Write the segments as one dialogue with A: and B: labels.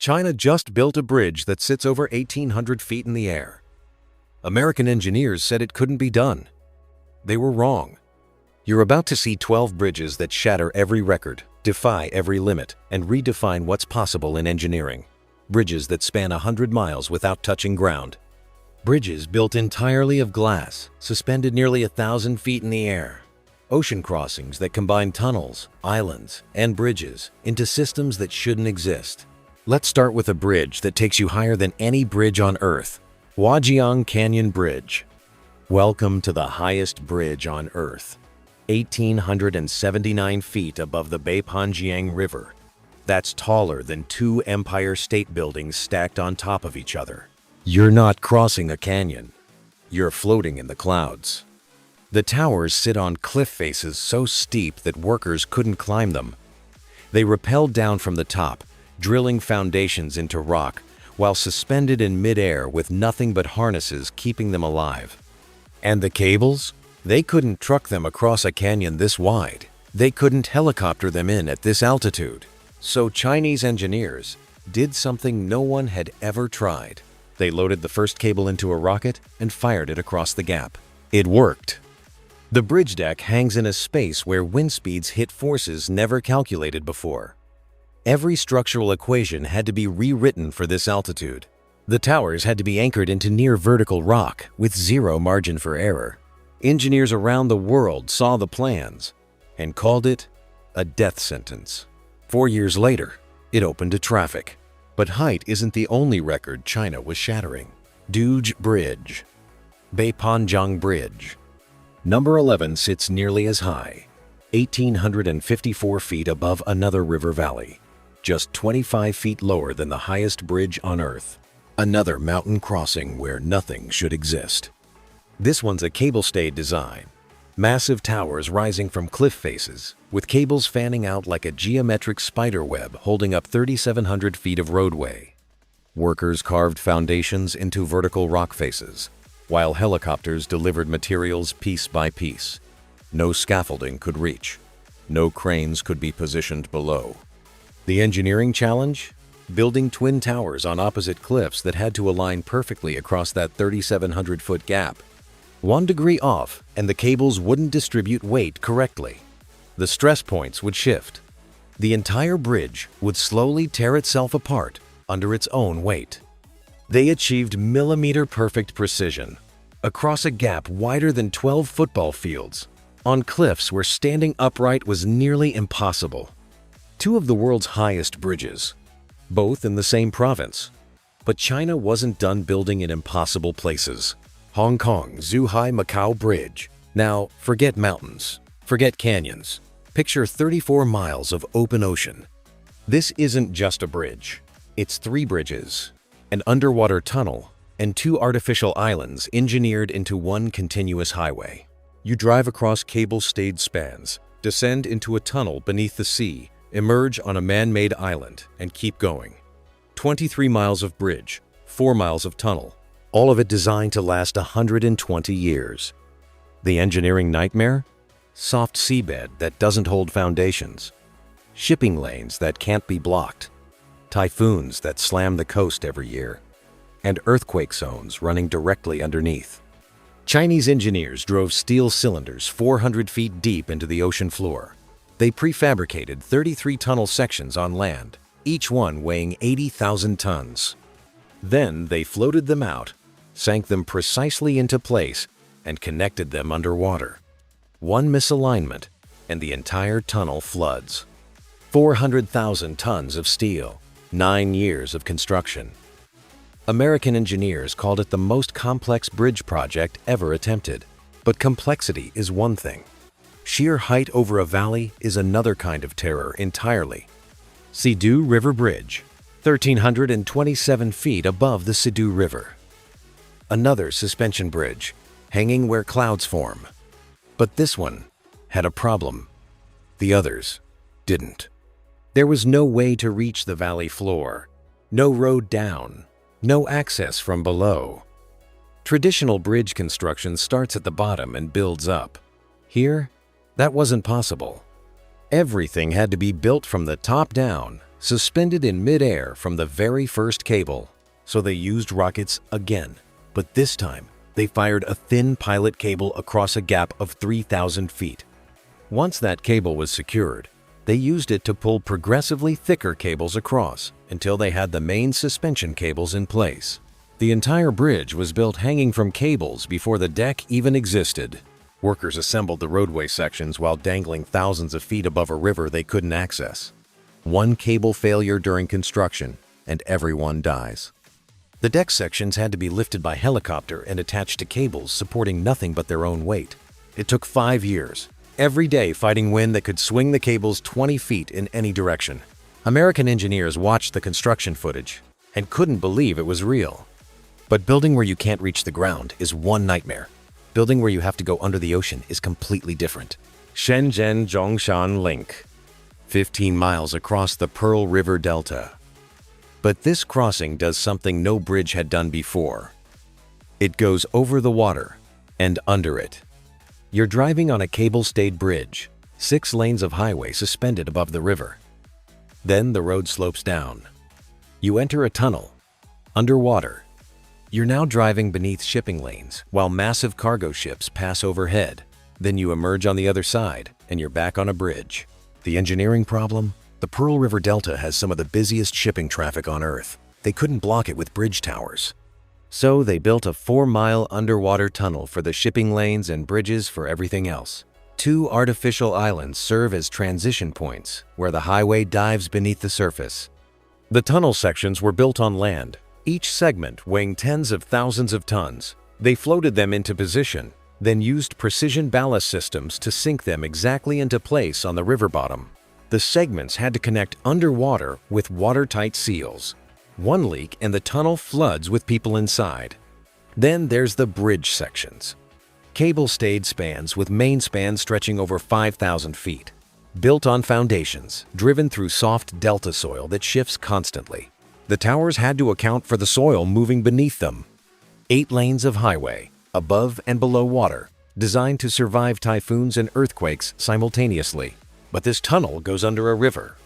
A: China just built a bridge that sits over 1,800 feet in the air. American engineers said it couldn't be done. They were wrong. You're about to see 12 bridges that shatter every record, defy every limit, and redefine what's possible in engineering. Bridges that span 100 miles without touching ground. Bridges built entirely of glass, suspended nearly 1,000 feet in the air. Ocean crossings that combine tunnels, islands, and bridges into systems that shouldn't exist. Let's start with a bridge that takes you higher than any bridge on Earth. Huajiang Canyon Bridge. Welcome to the highest bridge on Earth. 1,879 feet above the Beipanjiang River. That's taller than 2 Empire State Buildings stacked on top of each other. You're not crossing a canyon. You're floating in the clouds. The towers sit on cliff faces so steep that workers couldn't climb them. They rappelled down from the top, drilling foundations into rock, while suspended in mid-air with nothing but harnesses keeping them alive. And the cables? They couldn't truck them across a canyon this wide. They couldn't helicopter them in at this altitude. So Chinese engineers did something no one had ever tried. They loaded the first cable into a rocket and fired it across the gap. It worked. The bridge deck hangs in a space where wind speeds hit forces never calculated before. Every structural equation had to be rewritten for this altitude. The towers had to be anchored into near vertical rock with zero margin for error. Engineers around the world saw the plans and called it a death sentence. 4 years later, it opened to traffic. But height isn't the only record China was shattering. Duge Bridge. Beipanjiang Bridge. Number 11 sits nearly as high, 1,854 feet above another river valley, just 25 feet lower than the highest bridge on Earth. Another mountain crossing where nothing should exist. This one's a cable-stayed design. Massive towers rising from cliff faces, with cables fanning out like a geometric spider web holding up 3,700 feet of roadway. Workers carved foundations into vertical rock faces, while helicopters delivered materials piece by piece. No scaffolding could reach. No cranes could be positioned below. The engineering challenge? Building twin towers on opposite cliffs that had to align perfectly across that 3,700-foot gap. 1 degree off, and the cables wouldn't distribute weight correctly. The stress points would shift. The entire bridge would slowly tear itself apart under its own weight. They achieved millimeter-perfect precision across a gap wider than 12 football fields, on cliffs where standing upright was nearly impossible. 2 of the world's highest bridges, both in the same province. But China wasn't done building in impossible places. Kong-Zhuhai-Macao Bridge. Now, forget mountains, forget canyons. Picture 34 miles of open ocean. This isn't just a bridge. It's 3 bridges, an underwater tunnel, and 2 artificial islands engineered into one continuous highway. You drive across cable-stayed spans, descend into a tunnel beneath the sea, emerge on a man-made island, and keep going. 23 miles of bridge, 4 miles of tunnel, all of it designed to last 120 years. The engineering nightmare? Soft seabed that doesn't hold foundations. Shipping lanes that can't be blocked. Typhoons that slam the coast every year. And earthquake zones running directly underneath. Chinese engineers drove steel cylinders 400 feet deep into the ocean floor. They prefabricated 33 tunnel sections on land, each one weighing 80,000 tons. Then they floated them out, sank them precisely into place, and connected them underwater. One misalignment, and the entire tunnel floods. 400,000 tons of steel, 9 years of construction. American engineers called it the most complex bridge project ever attempted. But complexity is one thing. Sheer height over a valley is another kind of terror entirely. Sidu River Bridge, 1,327 feet above the Sidu River. Another suspension bridge, hanging where clouds form. But this one had a problem. The others didn't. There was no way to reach the valley floor, no road down, no access from below. Traditional bridge construction starts at the bottom and builds up. Here, that wasn't possible. Everything had to be built from the top down, suspended in mid-air from the very first cable. So they used rockets again, but this time they fired a thin pilot cable across a gap of 3,000 feet. Once that cable was secured, they used it to pull progressively thicker cables across until they had the main suspension cables in place. The entire bridge was built hanging from cables before the deck even existed. Workers assembled the roadway sections while dangling thousands of feet above a river they couldn't access. One cable failure during construction, and everyone dies. The deck sections had to be lifted by helicopter and attached to cables supporting nothing but their own weight. It took 5 years, every day fighting wind that could swing the cables 20 feet in any direction. American engineers watched the construction footage and couldn't believe it was real. But building where you can't reach the ground is one nightmare. Building where you have to go under the ocean is completely different. Shenzhen-Zhongshan Link, 15 miles across the Pearl River Delta. But this crossing does something no bridge had done before. It goes over the water and under it. You're driving on a cable-stayed bridge, 6 lanes of highway suspended above the river. Then the road slopes down. You enter a tunnel, underwater. You're now driving beneath shipping lanes while massive cargo ships pass overhead. Then you emerge on the other side and you're back on a bridge. The engineering problem? The Pearl River Delta has some of the busiest shipping traffic on Earth. They couldn't block it with bridge towers. So they built a 4-mile underwater tunnel for the shipping lanes and bridges for everything else. 2 artificial islands serve as transition points where the highway dives beneath the surface. The tunnel sections were built on land, each segment weighing tens of thousands of tons. They floated them into position, then used precision ballast systems to sink them exactly into place on the river bottom. The segments had to connect underwater with watertight seals. One leak and the tunnel floods with people inside. Then there's the bridge sections. Cable-stayed spans with main spans stretching over 5,000 feet. Built on foundations, driven through soft delta soil that shifts constantly. The towers had to account for the soil moving beneath them. 8 lanes of highway, above and below water, designed to survive typhoons and earthquakes simultaneously. But this tunnel goes under a river.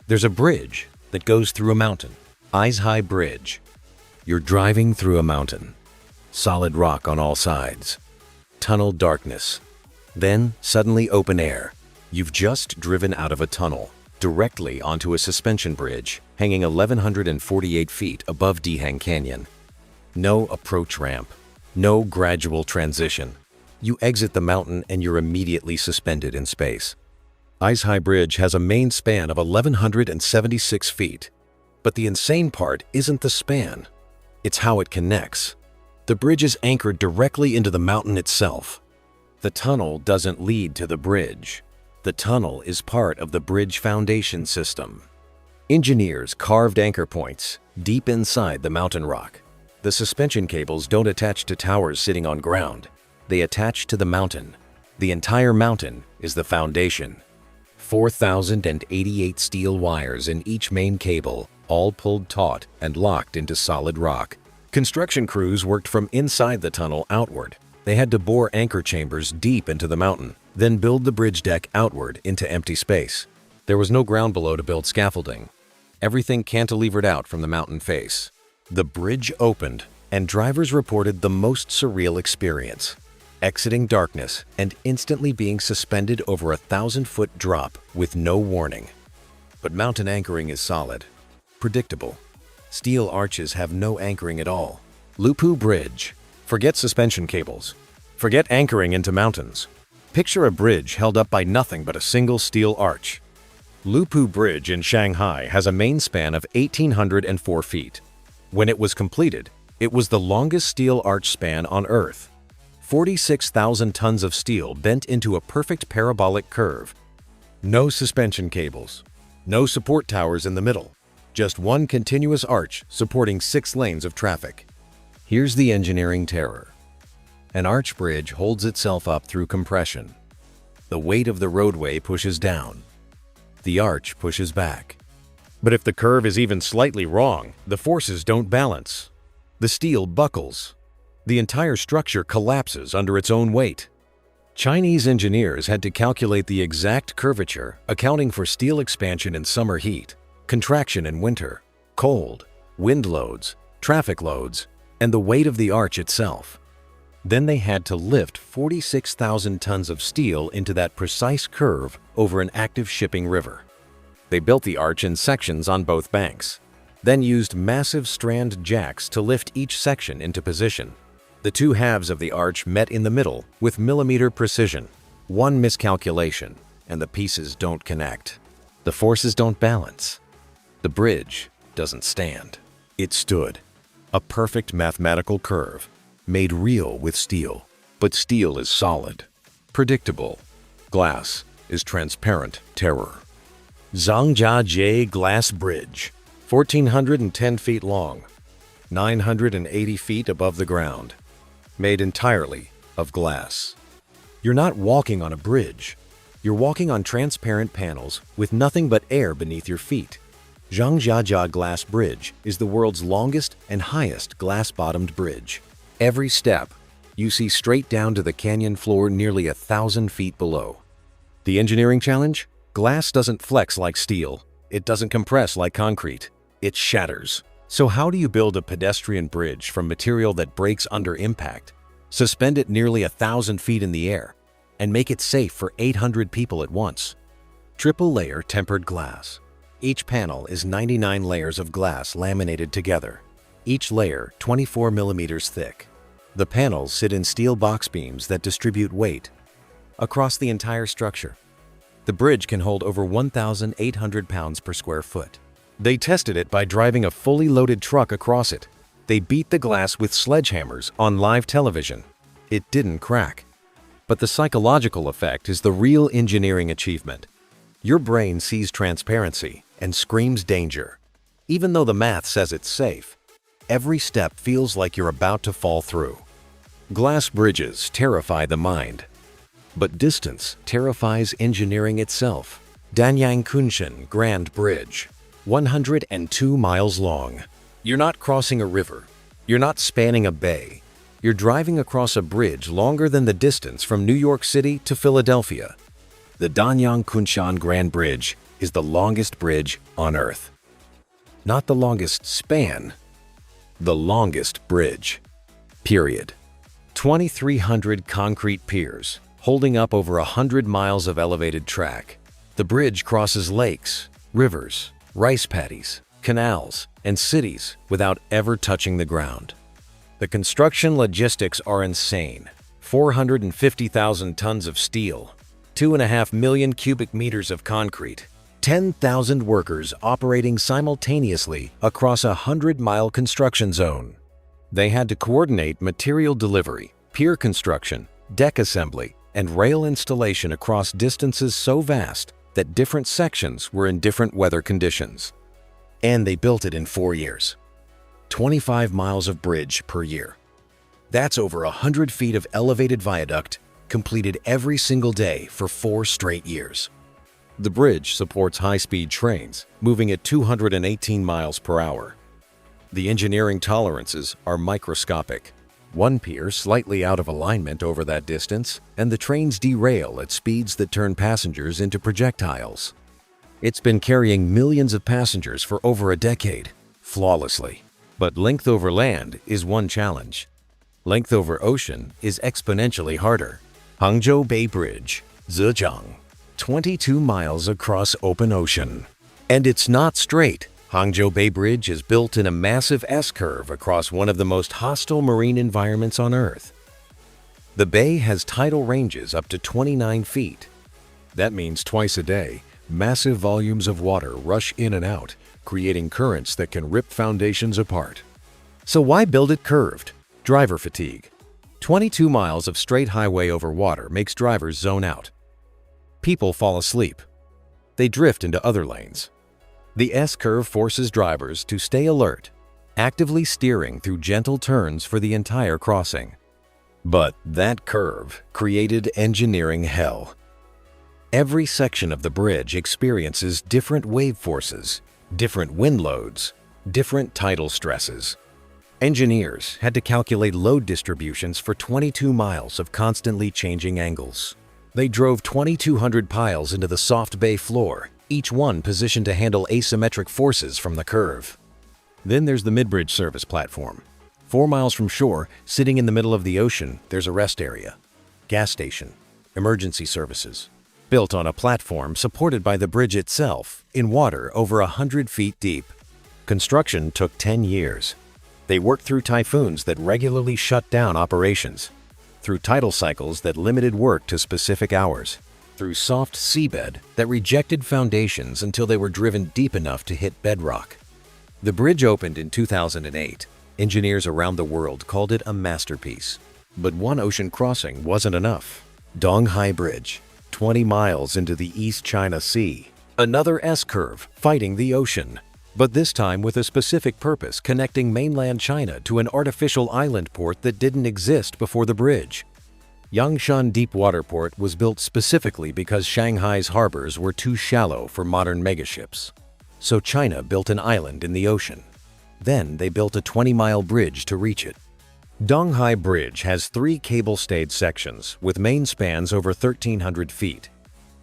A: There's a bridge that goes through a mountain, Aizhai Bridge. You're driving through a mountain. Solid rock on all sides. Tunnel darkness. Then suddenly open air. You've just driven out of a tunnel, directly onto a suspension bridge, hanging 1,148 feet above Huajiang Canyon. No approach ramp. No gradual transition. You exit the mountain and you're immediately suspended in space. Aizhai Bridge has a main span of 1,176 feet. But the insane part isn't the span. It's how it connects. The bridge is anchored directly into the mountain itself. The tunnel doesn't lead to the bridge. The tunnel is part of the bridge foundation system. Engineers carved anchor points deep inside the mountain rock. The suspension cables don't attach to towers sitting on ground. They attach to the mountain. The entire mountain is the foundation. 4,088 steel wires in each main cable, all pulled taut and locked into solid rock. Construction crews worked from inside the tunnel outward. They had to bore anchor chambers deep into the mountain, then build the bridge deck outward into empty space. There was no ground below to build scaffolding. Everything cantilevered out from the mountain face. The bridge opened, and drivers reported the most surreal experience. Exiting darkness and instantly being suspended over a 1,000-foot drop with no warning. But mountain anchoring is solid, predictable. Steel arches have no anchoring at all. Lupu Bridge. Forget suspension cables. Forget anchoring into mountains. Picture a bridge held up by nothing but a single steel arch. Lupu Bridge in Shanghai has a main span of 1,804 feet. When it was completed, it was the longest steel arch span on Earth. 46,000 tons of steel bent into a perfect parabolic curve. No suspension cables. No support towers in the middle. Just one continuous arch supporting 6 lanes of traffic. Here's the engineering terror. An arch bridge holds itself up through compression. The weight of the roadway pushes down. The arch pushes back. But if the curve is even slightly wrong, the forces don't balance. The steel buckles. The entire structure collapses under its own weight. Chinese engineers had to calculate the exact curvature, accounting for steel expansion in summer heat. contraction in winter, cold, wind loads, traffic loads, and the weight of the arch itself. Then they had to lift 46,000 tons of steel into that precise curve over an active shipping river. They built the arch in sections on both banks, then used massive strand jacks to lift each section into position. The two halves of the arch met in the middle with millimeter precision. One miscalculation, and the pieces don't connect. The forces don't balance. The bridge doesn't stand. It stood. A perfect mathematical curve, made real with steel. But steel is solid, predictable. Glass is transparent terror. Zhangjiajie Glass Bridge, 1,410 feet long, 980 feet above the ground, made entirely of glass. You're not walking on a bridge. You're walking on transparent panels with nothing but air beneath your feet. Zhangjiajie Glass Bridge is the world's longest and highest glass-bottomed bridge. Every step, you see straight down to the canyon floor nearly 1,000 feet below. The engineering challenge? Glass doesn't flex like steel. It doesn't compress like concrete. It shatters. So how do you build a pedestrian bridge from material that breaks under impact, suspend it nearly 1,000 feet in the air, and make it safe for 800 people at once? Triple-layer tempered glass. Each panel is 99 layers of glass laminated together, each layer 24 millimeters thick. The panels sit in steel box beams that distribute weight across the entire structure. The bridge can hold over 1,800 pounds per square foot. They tested it by driving a fully loaded truck across it. They beat the glass with sledgehammers on live television. It didn't crack. But the psychological effect is the real engineering achievement. Your brain sees transparency and screams danger. Even though the math says it's safe, every step feels like you're about to fall through. Glass bridges terrify the mind, but distance terrifies engineering itself. Danyang-Kunshan Grand Bridge, 102 miles long. You're not crossing a river. You're not spanning a bay. You're driving across a bridge longer than the distance from New York City to Philadelphia. The Danyang-Kunshan Grand Bridge is the longest bridge on Earth. Not the longest span, the longest bridge. Period. 2,300 concrete piers, holding up over 100 miles of elevated track. The bridge crosses lakes, rivers, rice paddies, canals, and cities without ever touching the ground. The construction logistics are insane. 450,000 tons of steel, 2.5 million cubic meters of concrete, 10,000 workers operating simultaneously across a 100-mile construction zone. They had to coordinate material delivery, pier construction, deck assembly, and rail installation across distances so vast that different sections were in different weather conditions. And they built it in 4 years. 25 miles of bridge per year. That's over 100 feet of elevated viaduct completed every single day for 4 straight years. The bridge supports high-speed trains moving at 218 miles per hour. The engineering tolerances are microscopic. One pier slightly out of alignment over that distance, and the trains derail at speeds that turn passengers into projectiles. It's been carrying millions of passengers for over a decade, flawlessly. But length over land is one challenge. Length over ocean is exponentially harder. Hangzhou Bay Bridge, Zhejiang, 22 miles across open ocean. And it's not straight. Hangzhou Bay Bridge is built in a massive S-curve across one of the most hostile marine environments on Earth. The bay has tidal ranges up to 29 feet. That means twice a day, massive volumes of water rush in and out, creating currents that can rip foundations apart. So why build it curved? Driver fatigue. 22 miles of straight highway over water makes drivers zone out. People fall asleep. They drift into other lanes. The S-curve forces drivers to stay alert, actively steering through gentle turns for the entire crossing. But that curve created engineering hell. Every section of the bridge experiences different wave forces, different wind loads, different tidal stresses. Engineers had to calculate load distributions for 22 miles of constantly changing angles. They drove 2,200 piles into the soft bay floor, each one positioned to handle asymmetric forces from the curve. Then there's the mid-bridge service platform. 4 miles from shore, sitting in the middle of the ocean, there's a rest area, gas station, emergency services. Built on a platform supported by the bridge itself, in water over 100 feet deep. Construction took 10 years. They worked through typhoons that regularly shut down operations, through tidal cycles that limited work to specific hours, through soft seabed that rejected foundations until they were driven deep enough to hit bedrock. The bridge opened in 2008. Engineers around the world called it a masterpiece. But one ocean crossing wasn't enough. Donghai Bridge, 20 miles into the East China Sea. Another S-curve fighting the ocean, but this time with a specific purpose, connecting mainland China to an artificial island port that didn't exist before the bridge. Yangshan Deepwater Port was built specifically because Shanghai's harbors were too shallow for modern megaships. So China built an island in the ocean. Then they built a 20-mile bridge to reach it. Donghai Bridge has 3 cable-stayed sections with main spans over 1,300 feet.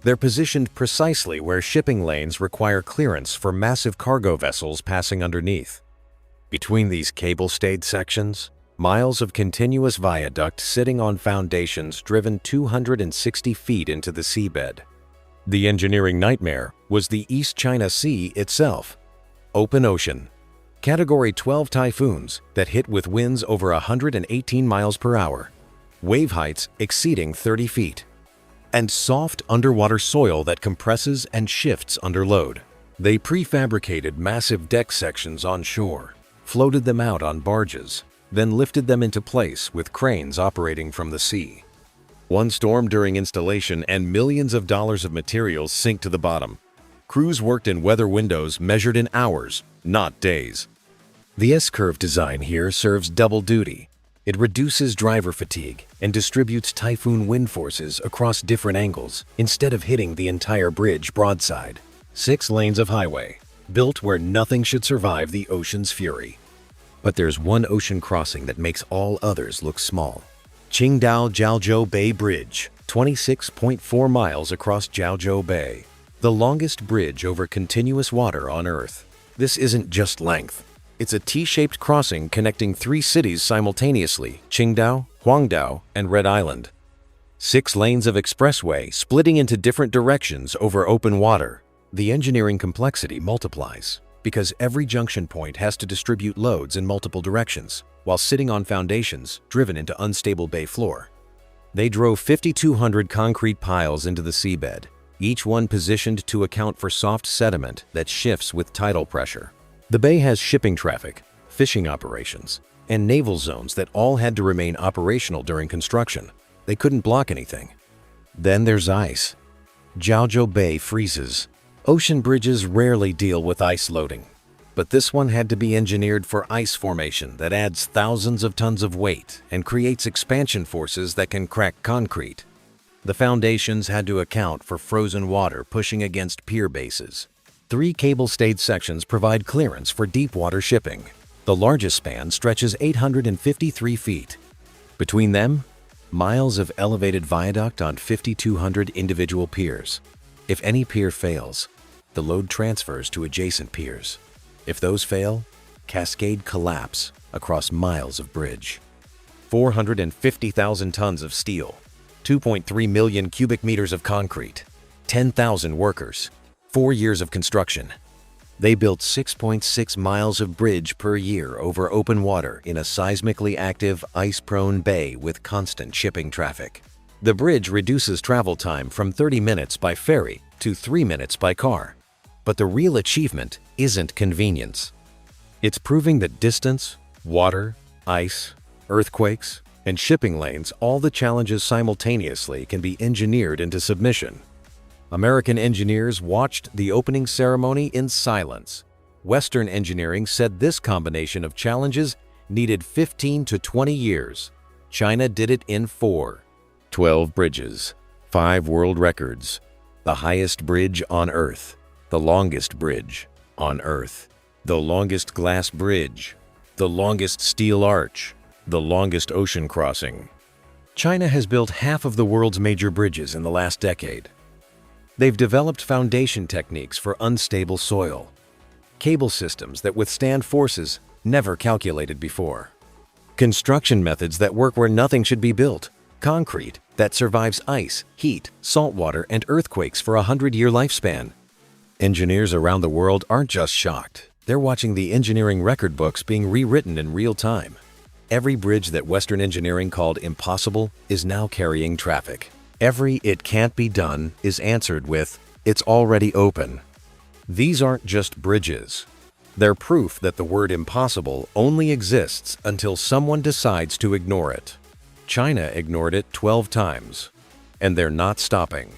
A: They're positioned precisely where shipping lanes require clearance for massive cargo vessels passing underneath. Between these cable-stayed sections, miles of continuous viaduct sitting on foundations driven 260 feet into the seabed. The engineering nightmare was the East China Sea itself. Open ocean. Category 12 typhoons that hit with winds over 118 miles per hour, wave heights exceeding 30 feet, and soft underwater soil that compresses and shifts under load. They prefabricated massive deck sections on shore, floated them out on barges, then lifted them into place with cranes operating from the sea. One storm during installation and millions of dollars of materials sink to the bottom. Crews worked in weather windows measured in hours, not days. The S-curve design here serves double duty. It reduces driver fatigue and distributes typhoon wind forces across different angles instead of hitting the entire bridge broadside. 6 lanes of highway, built where nothing should survive the ocean's fury. But there's one ocean crossing that makes all others look small. Qingdao Jiaozhou Bay Bridge, 26.4 miles across Jiaozhou Bay. The longest bridge over continuous water on Earth. This isn't just length. It's a T-shaped crossing connecting 3 cities simultaneously, Qingdao, Huangdao, and Red Island. 6 lanes of expressway splitting into different directions over open water. The engineering complexity multiplies because every junction point has to distribute loads in multiple directions while sitting on foundations driven into unstable bay floor. They drove 5,200 concrete piles into the seabed, each one positioned to account for soft sediment that shifts with tidal pressure. The bay has shipping traffic, fishing operations, and naval zones that all had to remain operational during construction. They couldn't block anything. Then there's ice. Jiaozhou Bay freezes. Ocean bridges rarely deal with ice loading, but this one had to be engineered for ice formation that adds thousands of tons of weight and creates expansion forces that can crack concrete. The foundations had to account for frozen water pushing against pier bases. 3 cable-stayed sections provide clearance for deep water shipping. The largest span stretches 853 feet. Between them, miles of elevated viaduct on 5,200 individual piers. If any pier fails, the load transfers to adjacent piers. If those fail, cascade collapse across miles of bridge. 450,000 tons of steel, 2.3 million cubic meters of concrete, 10,000 workers, 4 years of construction. They built 6.6 miles of bridge per year over open water in a seismically active, ice-prone bay with constant shipping traffic. The bridge reduces travel time from 30 minutes by ferry to 3 minutes by car. But the real achievement isn't convenience. It's proving that distance, water, ice, earthquakes, and shipping lanes, all the challenges simultaneously, can be engineered into submission. American engineers watched the opening ceremony in silence. Western engineering said this combination of challenges needed 15 to 20 years. China did it in 4. 12 bridges, 5 world records, the highest bridge on Earth, the longest bridge on Earth, the longest glass bridge, the longest steel arch, the longest ocean crossing. China has built half of the world's major bridges in the last decade. They've developed foundation techniques for unstable soil, cable systems that withstand forces never calculated before, construction methods that work where nothing should be built, concrete that survives ice, heat, saltwater, and earthquakes for a 100-year lifespan. Engineers around the world aren't just shocked. They're watching the engineering record books being rewritten in real time. Every bridge that Western engineering called impossible is now carrying traffic. Every "it can't be done" is answered with "it's already open." These aren't just bridges. They're proof that the word impossible only exists until someone decides to ignore it. China ignored it 12 times, and they're not stopping.